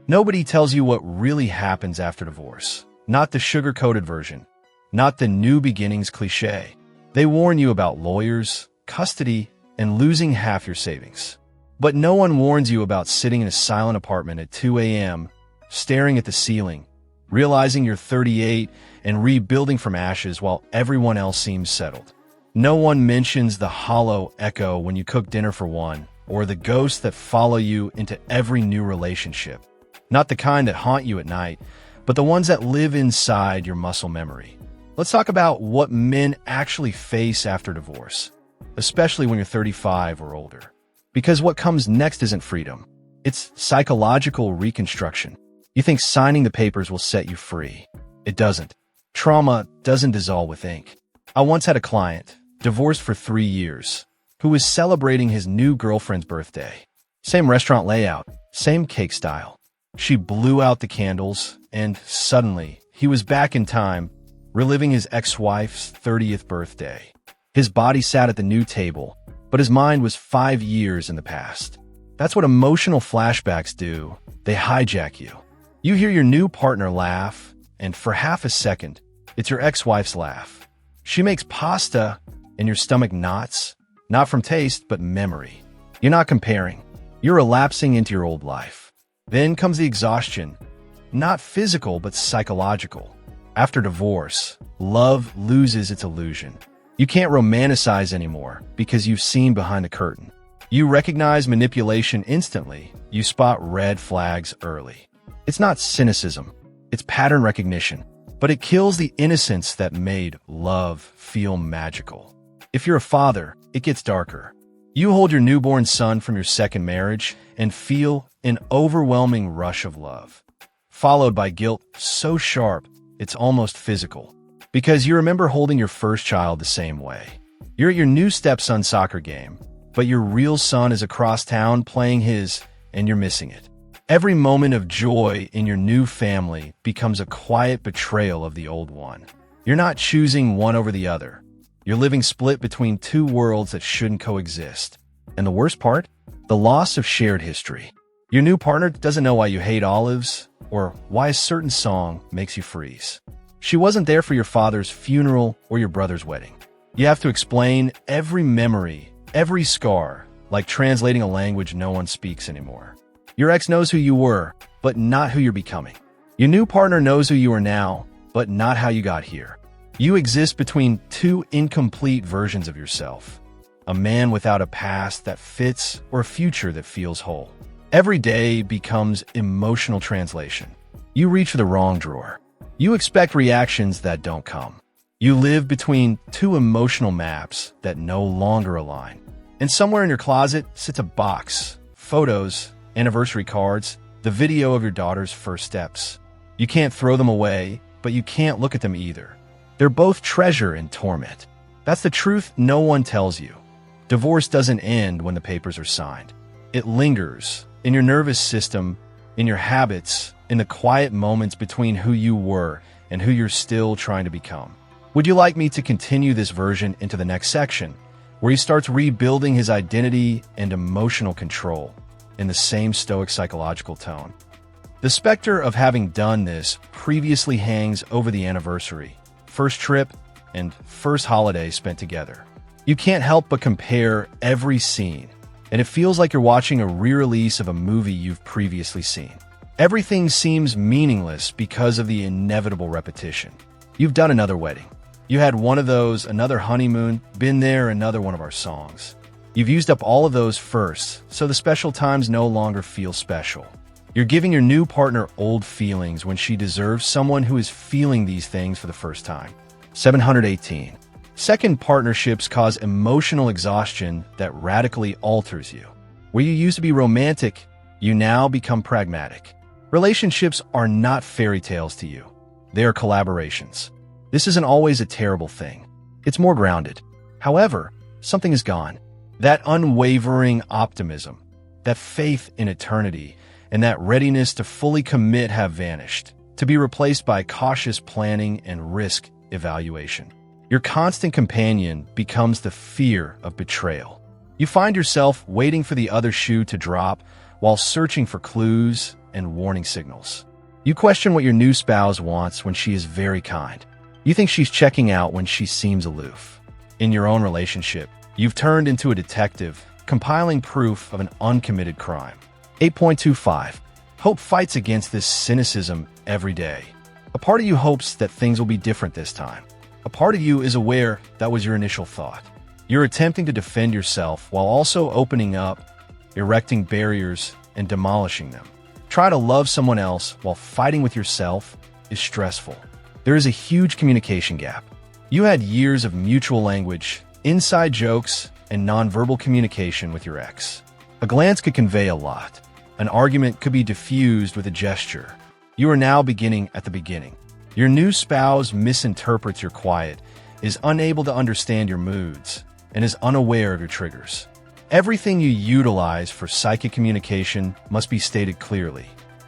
Nobody tells you what really happens after divorce. Not the sugar-coated version. Not the new beginnings cliche. They warn you about lawyers, custody, and losing half your savings. But no one warns you about sitting in a silent apartment at 2 a.m., staring at the ceiling, realizing you're 38 and rebuilding from ashes while everyone else seems settled. No one mentions the hollow echo when you cook dinner for one, or the ghosts that follow you into every new relationship. Not the kind that haunt you at night, but the ones that live inside your muscle memory. Let's talk about what men actually face after divorce, especially when you're 35 or older. Because what comes next isn't freedom. It's psychological reconstruction. You think signing the papers will set you free. It doesn't. Trauma doesn't dissolve with ink. I once had a client, divorced for 3 years, who was celebrating his new girlfriend's birthday. Same restaurant layout, same cake style. She blew out the candles, and suddenly, he was back in time, reliving his ex-wife's 30th birthday. His body sat at the new table, but his mind was 5 years in the past. That's what emotional flashbacks do. They hijack you. You hear your new partner laugh, and for half a second, it's your ex-wife's laugh. She makes pasta, and your stomach knots, not from taste, but memory. You're not comparing. You're relapsing into your old life. Then comes the exhaustion, not physical, but psychological. After divorce, love loses its illusion. You can't romanticize anymore because you've seen behind the curtain. You recognize manipulation instantly. You spot red flags early. It's not cynicism. It's pattern recognition. But it kills the innocence that made love feel magical. If you're a father, it gets darker. You hold your newborn son from your second marriage and feel an overwhelming rush of love, followed by guilt so sharp it's almost physical. Because you remember holding your first child the same way. You're at your new stepson's soccer game, but your real son is across town playing his, and you're missing it. Every moment of joy in your new family becomes a quiet betrayal of the old one. You're not choosing one over the other. You're living split between two worlds that shouldn't coexist. And the worst part? The loss of shared history. Your new partner doesn't know why you hate olives or why a certain song makes you freeze. She wasn't there for your father's funeral or your brother's wedding. You have to explain every memory, every scar, like translating a language no one speaks anymore. Your ex knows who you were, but not who you're becoming. Your new partner knows who you are now, but not how you got here. You exist between two incomplete versions of yourself. A man without a past that fits or a future that feels whole. Every day becomes emotional translation. You reach for the wrong drawer. You expect reactions that don't come. You live between two emotional maps that no longer align. And somewhere in your closet sits a box, photos, anniversary cards, the video of your daughter's first steps. You can't throw them away, but you can't look at them either. They're both treasure and torment. That's the truth no one tells you. Divorce doesn't end when the papers are signed. It lingers in your nervous system, in your habits, in the quiet moments between who you were and who you're still trying to become. Would you like me to continue this version into the next section, where he starts rebuilding his identity and emotional control in the same stoic psychological tone? The specter of having done this previously hangs over the anniversary, first trip, and first holiday spent together. You can't help but compare every scene, and it feels like you're watching a re-release of a movie you've previously seen. Everything seems meaningless because of the inevitable repetition. You've done another wedding. You had one of those, another honeymoon, been there, another one of our songs. You've used up all of those firsts, so the special times no longer feel special. You're giving your new partner old feelings when she deserves someone who is feeling these things for the first time. 718. Second partnerships cause emotional exhaustion that radically alters you. Where you used to be romantic, you now become pragmatic. Relationships are not fairy tales to you. They are collaborations. This isn't always a terrible thing. It's more grounded. However, something is gone. That unwavering optimism, that faith in eternity, and that readiness to fully commit have vanished, to be replaced by cautious planning and risk evaluation. Your constant companion becomes the fear of betrayal. You find yourself waiting for the other shoe to drop while searching for clues, and warning signals. You question what your new spouse wants when she is very kind. You think she's checking out when she seems aloof. In your own relationship, you've turned into a detective, compiling proof of an uncommitted crime. 8.25. Hope fights against this cynicism every day. A part of you hopes that things will be different this time. A part of you is aware that was your initial thought. You're attempting to defend yourself while also opening up, erecting barriers, and demolishing them. Try to love someone else while fighting with yourself is stressful. There is a huge communication gap. You had years of mutual language, inside jokes, and nonverbal communication with your ex. A glance could convey a lot. An argument could be diffused with a gesture. You are now beginning at the beginning. Your new spouse misinterprets your quiet, is unable to understand your moods, and is unaware of your triggers. Everything you utilize for psychic communication must be stated clearly.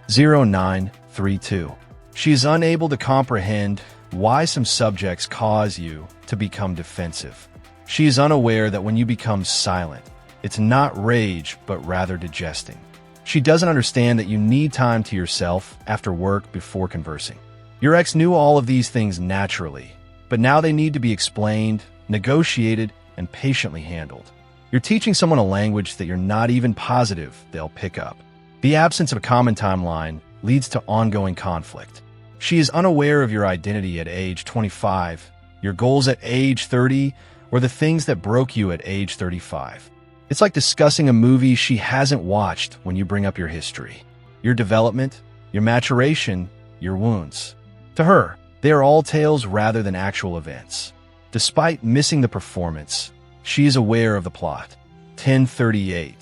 0932. She is unable to comprehend why some subjects cause you to become defensive. She is unaware that when you become silent, it's not rage, but rather digesting. She doesn't understand that you need time to yourself after work before conversing. Your ex knew all of these things naturally, but now they need to be explained, negotiated, and patiently handled. You're teaching someone a language that you're not even positive they'll pick up. The absence of a common timeline leads to ongoing conflict. She is unaware of your identity at age 25, your goals at age 30, or the things that broke you at age 35. It's like discussing a movie she hasn't watched when you bring up your history, your development, your maturation, your wounds. To her, they are all tales rather than actual events. Despite missing the performance, she is aware of the plot. 1038.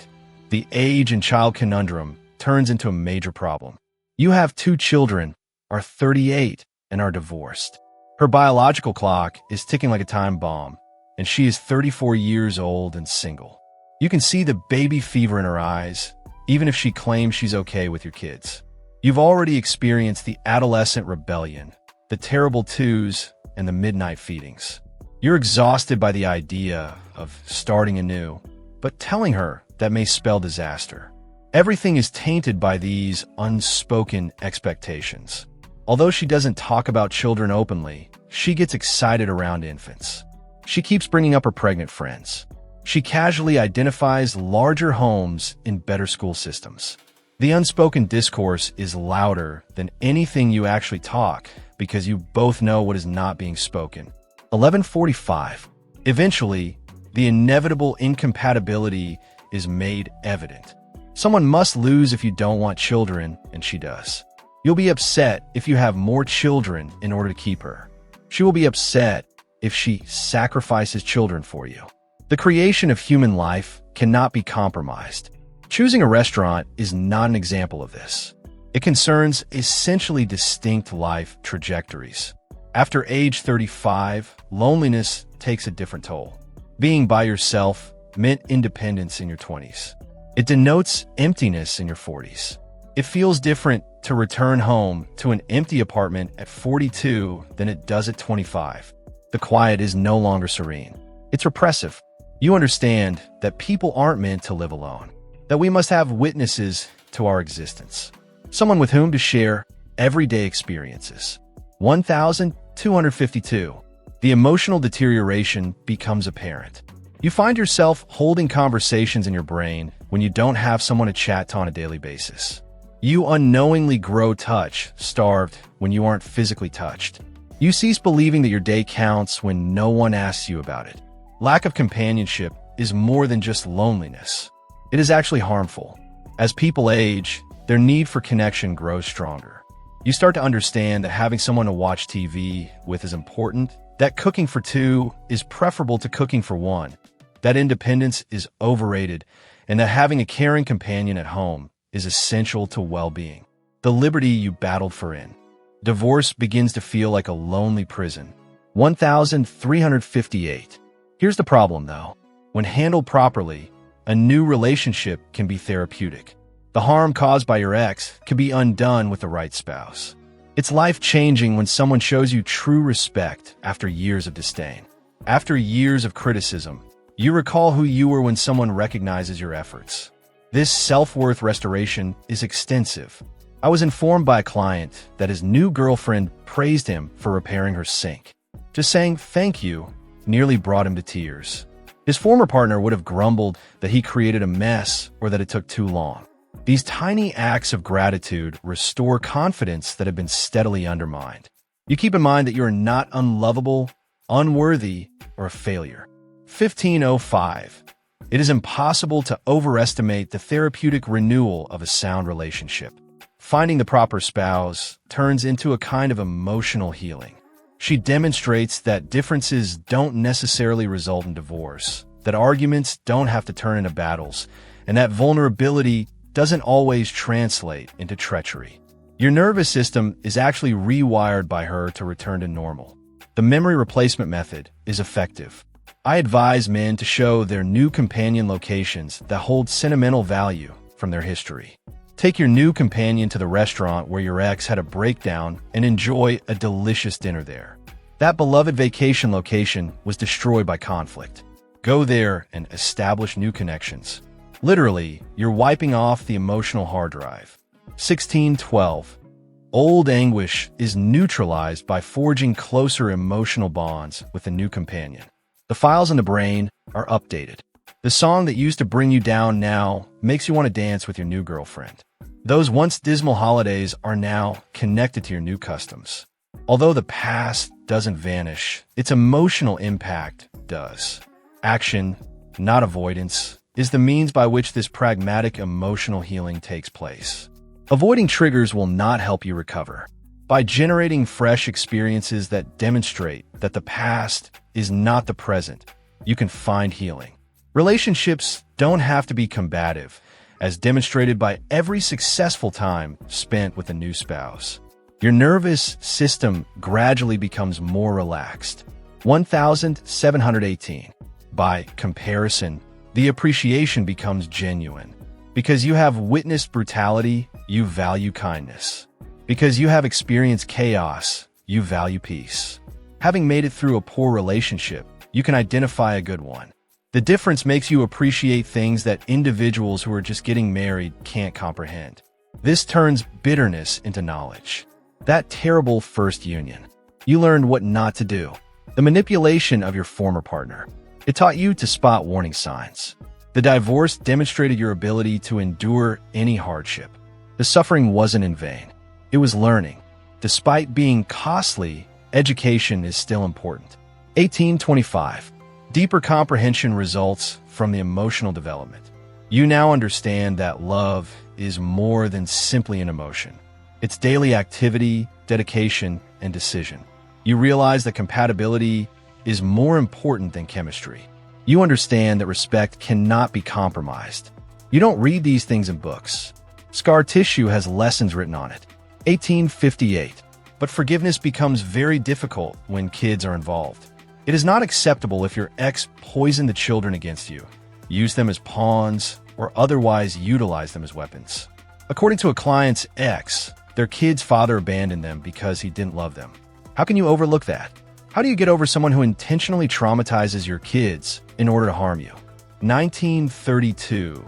The age and child conundrum turns into a major problem. You have 2 children, are 38, and are divorced. Her biological clock is ticking like a time bomb, and she is 34 years old and single. You can see the baby fever in her eyes, even if she claims she's okay with your kids. You've already experienced the adolescent rebellion, the terrible twos, and the midnight feedings. You're exhausted by the idea of starting anew, but telling her that may spell disaster. Everything is tainted by these unspoken expectations. Although she doesn't talk about children openly, she gets excited around infants. She keeps bringing up her pregnant friends. She casually identifies larger homes in better school systems. The unspoken discourse is louder than anything you actually talk because you both know what is not being spoken. 1145. Eventually, the inevitable incompatibility is made evident. Someone must lose if you don't want children, and she does. You'll be upset if you have more children in order to keep her. She will be upset if she sacrifices children for you. The creation of human life cannot be compromised. Choosing a restaurant is not an example of this. It concerns essentially distinct life trajectories. After age 35, loneliness takes a different toll. Being by yourself meant independence in your 20s. It denotes emptiness in your 40s. It feels different to return home to an empty apartment at 42 than it does at 25. The quiet is no longer serene. It's repressive. You understand that people aren't meant to live alone, that we must have witnesses to our existence, someone with whom to share everyday experiences. 1252. The emotional deterioration becomes apparent. You find yourself holding conversations in your brain when you don't have someone to chat to on a daily basis. You unknowingly grow touch-starved when you aren't physically touched. You cease believing that your day counts when no one asks you about it. Lack of companionship is more than just loneliness. It is actually harmful. As people age, their need for connection grows stronger. You start to understand that having someone to watch TV with is important, that cooking for 2 is preferable to cooking for 1, that independence is overrated, and that having a caring companion at home is essential to well-being. The liberty you battled for in. Divorce begins to feel like a lonely prison. 1358. Here's the problem, though. When handled properly, a new relationship can be therapeutic. The harm caused by your ex can be undone with the right spouse. It's life-changing when someone shows you true respect after years of disdain. After years of criticism, you recall who you were when someone recognizes your efforts. This self-worth restoration is extensive. I was informed by a client that his new girlfriend praised him for repairing her sink. Just saying thank you nearly brought him to tears. His former partner would have grumbled that he created a mess or that it took too long. These tiny acts of gratitude restore confidence that had been steadily undermined. You keep in mind that you are not unlovable, unworthy, or a failure. 1505. It is impossible to overestimate the therapeutic renewal of a sound relationship. Finding the proper spouse turns into a kind of emotional healing. She demonstrates that differences don't necessarily result in divorce, that arguments don't have to turn into battles, and that vulnerability doesn't always translate into treachery. Your nervous system is actually rewired by her to return to normal. The memory replacement method is effective. I advise men to show their new companion locations that hold sentimental value from their history. Take your new companion to the restaurant where your ex had a breakdown and enjoy a delicious dinner there. That beloved vacation location was destroyed by conflict. Go there and establish new connections. Literally, you're wiping off the emotional hard drive. 1612. Old anguish is neutralized by forging closer emotional bonds with a new companion. The files in the brain are updated. The song that used to bring you down now makes you want to dance with your new girlfriend. Those once dismal holidays are now connected to your new customs. Although the past doesn't vanish, its emotional impact does. Action, not avoidance, is the means by which this pragmatic emotional healing takes place. Avoiding triggers will not help you recover. By generating fresh experiences that demonstrate that the past is not the present, you can find healing. Relationships don't have to be combative, as demonstrated by every successful time spent with a new spouse. Your nervous system gradually becomes more relaxed. 1718. By comparison, the appreciation becomes genuine. Because you have witnessed brutality, you value kindness. Because you have experienced chaos, you value peace. Having made it through a poor relationship, you can identify a good one. The difference makes you appreciate things that individuals who are just getting married can't comprehend. This turns bitterness into knowledge. That terrible first union. You learned what not to do. The manipulation of your former partner. It taught you to spot warning signs. The divorce demonstrated your ability to endure any hardship. The suffering wasn't in vain. It was learning. Despite being costly, education is still important. 1825. Deeper comprehension results from the emotional development. You now understand that love is more than simply an emotion. It's daily activity, dedication, and decision. You realize that compatibility is more important than chemistry. You understand that respect cannot be compromised. You don't read these things in books. Scar tissue has lessons written on it. 1858. But forgiveness becomes very difficult when kids are involved. It is not acceptable if your ex poisoned the children against you, used them as pawns, or otherwise utilized them as weapons. According to a client's ex, their kid's father abandoned them because he didn't love them. How can you overlook that? How do you get over someone who intentionally traumatizes your kids in order to harm you? 1932.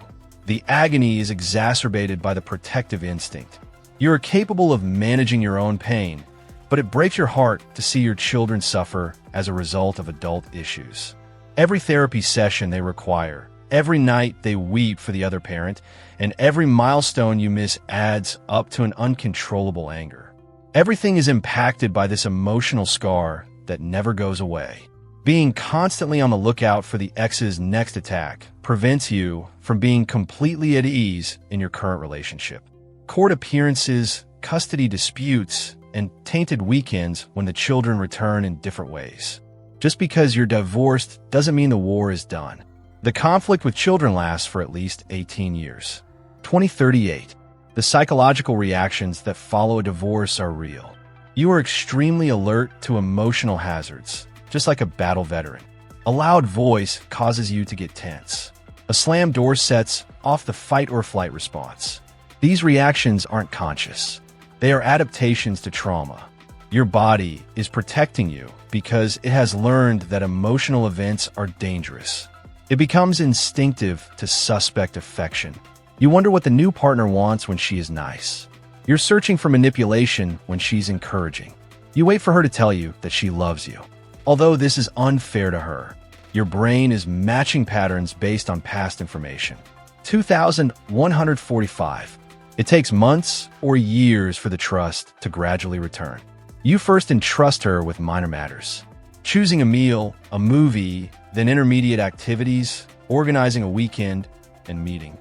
The agony is exacerbated by the protective instinct. You are capable of managing your own pain, but it breaks your heart to see your children suffer as a result of adult issues. Every therapy session they require, every night they weep for the other parent, and every milestone you miss adds up to an uncontrollable anger. Everything is impacted by this emotional scar that never goes away. Being constantly on the lookout for the ex's next attack prevents you from being completely at ease in your current relationship. Court appearances, custody disputes, and tainted weekends when the children return in different ways. Just because you're divorced doesn't mean the war is done. The conflict with children lasts for at least 18 years. 2038. The psychological reactions that follow a divorce are real. You are extremely alert to emotional hazards, just like a battle veteran. A loud voice causes you to get tense. A slammed door sets off the fight or flight response. These reactions aren't conscious. They are adaptations to trauma. Your body is protecting you because it has learned that emotional events are dangerous. It becomes instinctive to suspect affection. You wonder what the new partner wants when she is nice. You're searching for manipulation when she's encouraging. You wait for her to tell you that she loves you. Although this is unfair to her, your brain is matching patterns based on past information. 2145. It takes months or years for the trust to gradually return. You first entrust her with minor matters. Choosing a meal, a movie, then intermediate activities, organizing a weekend, and meeting.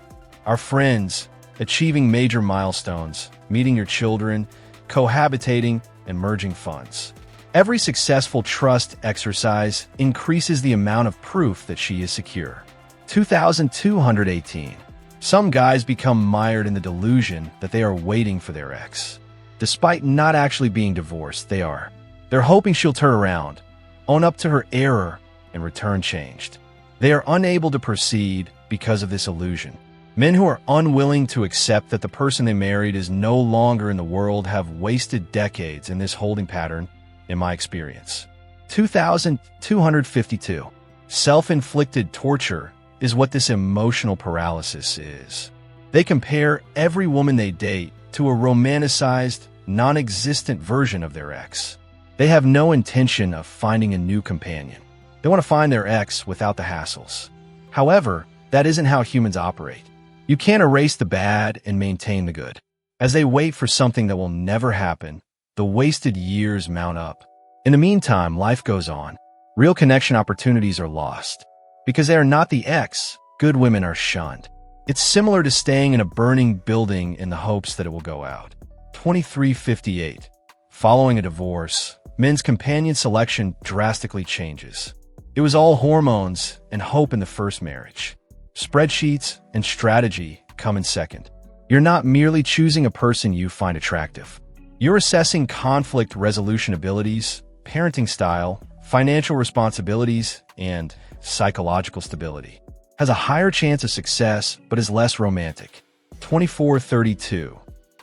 Our friends, achieving major milestones, meeting your children, cohabitating, and merging funds. Every successful trust exercise increases the amount of proof that she is secure. 2218. Some guys become mired in the delusion that they are waiting for their ex. Despite not actually being divorced, they are. They're hoping she'll turn around, own up to her error, and return changed. They are unable to proceed because of this illusion. Men who are unwilling to accept that the person they married is no longer in the world have wasted decades in this holding pattern, in my experience. 2252. Self-inflicted torture is what this emotional paralysis is. They compare every woman they date to a romanticized, non-existent version of their ex. They have no intention of finding a new companion. They want to find their ex without the hassles. However, that isn't how humans operate. You can't erase the bad and maintain the good. As they wait for something that will never happen, the wasted years mount up. In the meantime, life goes on. Real connection opportunities are lost. Because they are not the ex, good women are shunned. It's similar to staying in a burning building in the hopes that it will go out. 2358. Following a divorce, men's companion selection drastically changes. It was all hormones and hope in the first marriage. Spreadsheets and strategy come in second. You're not merely choosing a person you find attractive. You're assessing conflict resolution abilities, parenting style, financial responsibilities, and psychological stability. Has a higher chance of success, but is less romantic. 2432.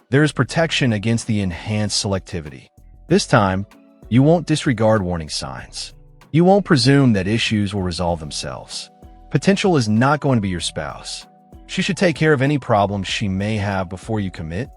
There is protection against the enhanced selectivity. This time, you won't disregard warning signs. You won't presume that issues will resolve themselves. Potential is not going to be your spouse. She should take care of any problems she may have before you commit,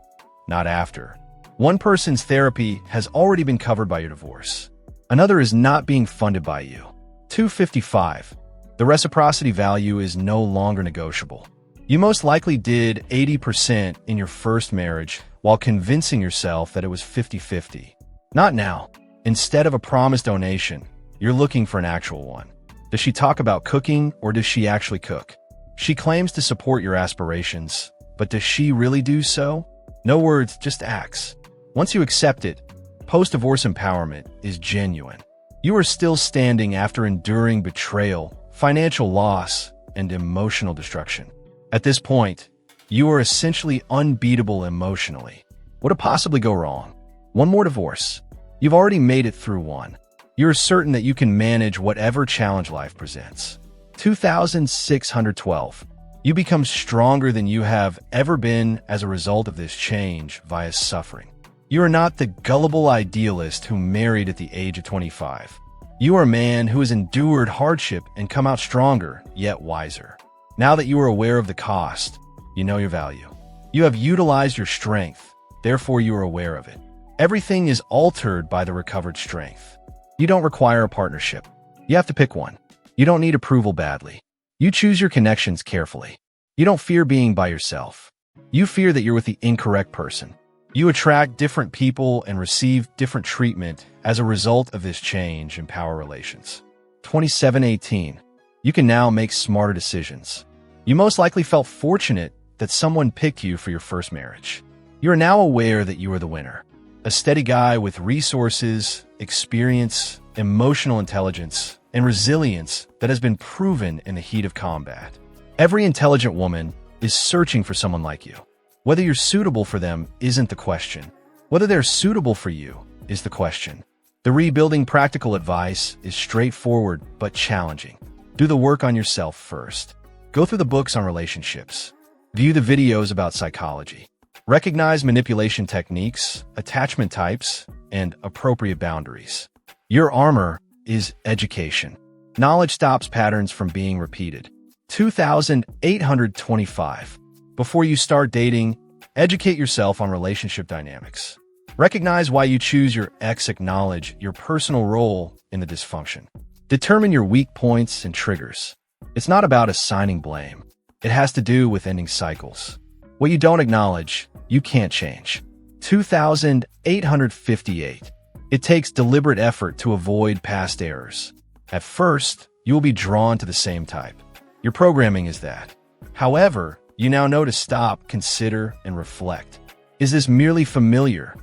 not after. One person's therapy has already been covered by your divorce. Another is not being funded by you. 255. The reciprocity value is no longer negotiable. You most likely did 80% in your first marriage while convincing yourself that it was 50-50. Not now. Instead of a promised donation, you're looking for an actual one. Does she talk about cooking or does she actually cook? She claims to support your aspirations, but does she really do so? No words, just acts. Once you accept it, post-divorce empowerment is genuine. You are still standing after enduring betrayal, financial loss, and emotional destruction. At this point, you are essentially unbeatable emotionally. What could possibly go wrong? One more divorce. You've already made it through one. You're certain that you can manage whatever challenge life presents. 2612. You become stronger than you have ever been as a result of this change via suffering. You are not the gullible idealist who married at the age of 25. You are a man who has endured hardship and come out stronger, yet wiser. Now that you are aware of the cost, you know your value. You have utilized your strength, therefore you are aware of it. Everything is altered by the recovered strength. You don't require a partnership. You have to pick one. You don't need approval badly. You choose your connections carefully. You don't fear being by yourself. You fear that you're with the incorrect person. You attract different people and receive different treatment as a result of this change in power relations. 2718. You can now make smarter decisions. You most likely felt fortunate that someone picked you for your first marriage. You are now aware that you are the winner. A steady guy with resources, experience, emotional intelligence, and resilience that has been proven in the heat of combat. Every intelligent woman is searching for someone like you. Whether you're suitable for them isn't the question. Whether they're suitable for you is the question. The rebuilding practical advice is straightforward but challenging. Do the work on yourself first. Go through the books on relationships. View the videos about psychology. Recognize manipulation techniques, attachment types, and appropriate boundaries. Your armor is education. Knowledge stops patterns from being repeated. 2825. Before you start dating, Educate yourself on relationship dynamics. Recognize why you choose your ex. Acknowledge your personal role in the dysfunction. Determine your weak points and triggers. It's not about assigning blame. It has to do with ending cycles. What you don't acknowledge, you can't change. 2,858. It takes deliberate effort to avoid past errors. At first, you will be drawn to the same type. Your programming is that. However, you now know to stop, consider, and reflect. Is this merely familiar?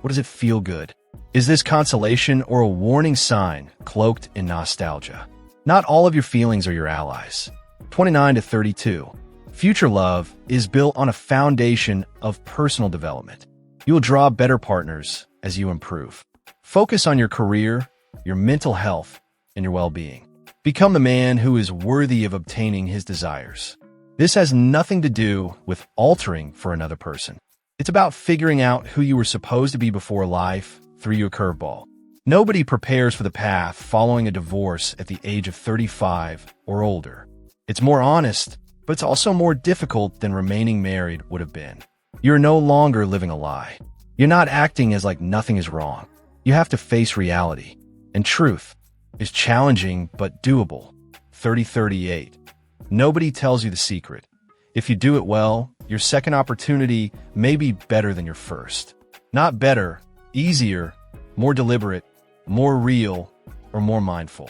What does it feel good? Is this consolation or a warning sign cloaked in nostalgia? Not all of your feelings are your allies. 29 to 32. Future love is built on a foundation of personal development. You will draw better partners as you improve. Focus on your career, your mental health, and your well-being. Become the man who is worthy of obtaining his desires. This has nothing to do with altering for another person. It's about figuring out who you were supposed to be before life threw you a curveball. Nobody prepares for the path following a divorce at the age of 35 or older. It's more honest, but it's also more difficult than remaining married would have been. You're no longer living a lie. You're not acting as like nothing is wrong. You have to face reality. And truth is challenging but doable. 3038. Nobody tells you the secret. If you do it well, your second opportunity may be better than your first. Not better, easier, more deliberate, more real, or more mindful.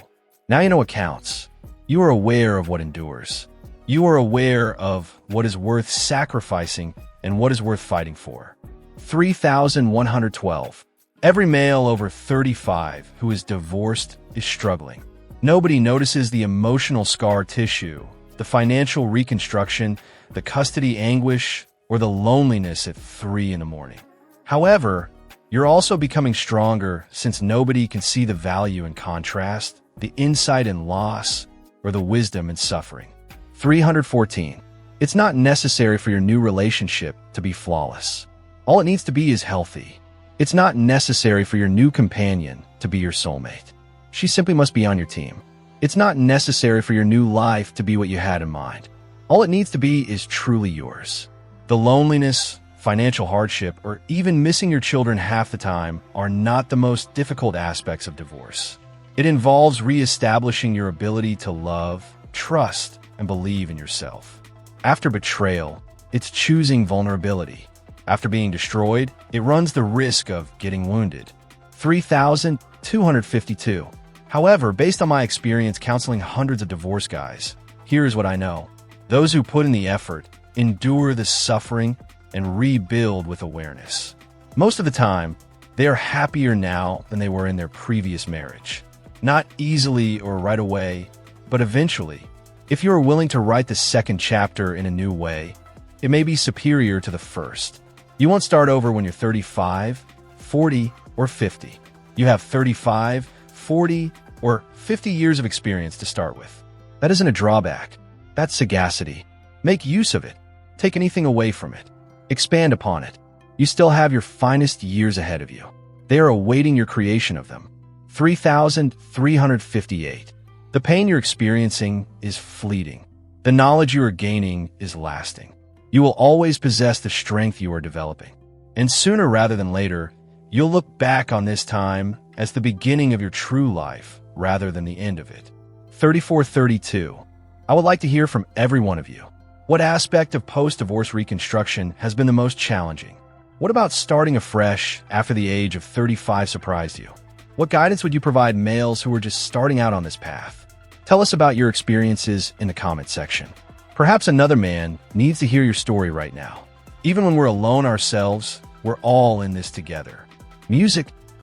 Now you know what counts. You are aware of what endures. You are aware of what is worth sacrificing and what is worth fighting for. 3,112. Every male over 35 who is divorced is struggling. Nobody notices the emotional scar tissue, the financial reconstruction, the custody anguish, or the loneliness at 3 in the morning. However, you're also becoming stronger since nobody can see the value in contrast, the insight in loss, or the wisdom in suffering. 314. It's not necessary for your new relationship to be flawless. All it needs to be is healthy. It's not necessary for your new companion to be your soulmate. She simply must be on your team. It's not necessary for your new life to be what you had in mind. All it needs to be is truly yours. The loneliness, financial hardship, or even missing your children half the time are not the most difficult aspects of divorce. It involves reestablishing your ability to love, trust, and believe in yourself. After betrayal, it's choosing vulnerability. After being destroyed, it runs the risk of getting wounded. 3,252. However, based on my experience counseling hundreds of divorce guys, here's what I know. Those who put in the effort, endure the suffering, and rebuild with awareness. Most of the time, they are happier now than they were in their previous marriage. Not easily or right away, but eventually. If you are willing to write the second chapter in a new way, it may be superior to the first. You won't start over when you're 35, 40, or 50. You have 35, 40, or 50 years of experience to start with. That isn't a drawback. That's sagacity. Make use of it. Take anything away from it. Expand upon it. You still have your finest years ahead of you. They are awaiting your creation of them. 3,358. The pain you're experiencing is fleeting. The knowledge you are gaining is lasting. You will always possess the strength you are developing. And sooner rather than later, you'll look back on this time as the beginning of your true life rather than the end of it. 3432. I would like to hear from every one of you. What aspect of post-divorce reconstruction has been the most challenging? What about starting afresh after the age of 35 surprised you? What guidance would you provide males who are just starting out on this path? Tell us about your experiences in the comment section. Perhaps another man needs to hear your story right now. Even when we're alone ourselves, we're all in this together. Music